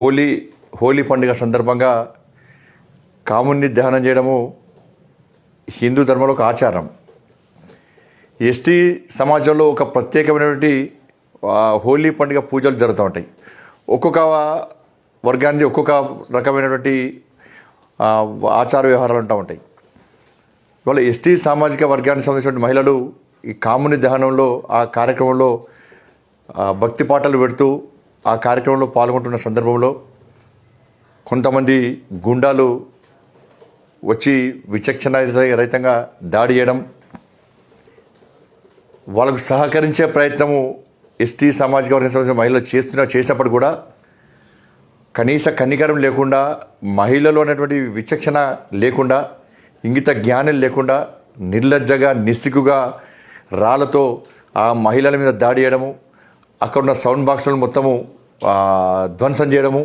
హోలీ హోలీ పండుగ సందర్భంగా కాముని దహనం చేయడము హిందూ ధర్మంలో ఒక ఆచారం. ఎస్టీ సమాజంలో ఒక ప్రత్యేకమైనటువంటి హోలీ పండుగ పూజలు జరుగుతూ ఉంటాయి. ఒక్కొక్క వర్గానికి ఒక్కొక్క రకమైనటువంటి ఆచార వ్యవహారాలు ఉంటూ ఉంటాయి. ఇవాళ ఎస్టీ సామాజిక వర్గానికి సంబంధించిన మహిళలు ఈ కాముని దహనంలో ఆ కార్యక్రమంలో భక్తి పాటలు పెడుతూ ఆ కార్యక్రమంలో పాల్గొంటున్న సందర్భంలో కొంతమంది గుండాలు వచ్చి విచక్షణ రహితంగా దాడి చేయడం, వాళ్ళకు సహకరించే ప్రయత్నము ఎస్టీ సామాజిక వర్గానికి సంబంధించిన మహిళలు చేసినప్పుడు కూడా కనీస కనికరం లేకుండా, మహిళలు అనేటువంటి విచక్షణ లేకుండా, ఇంగిత జ్ఞానం లేకుండా నిర్లజ్జగా నిస్సిగ్గుగా రాళ్లతో ఆ మహిళల మీద దాడి చేయడము, అక్కడున్న సౌండ్ బాక్సులను మొత్తము ధ్వంసం చేయడము,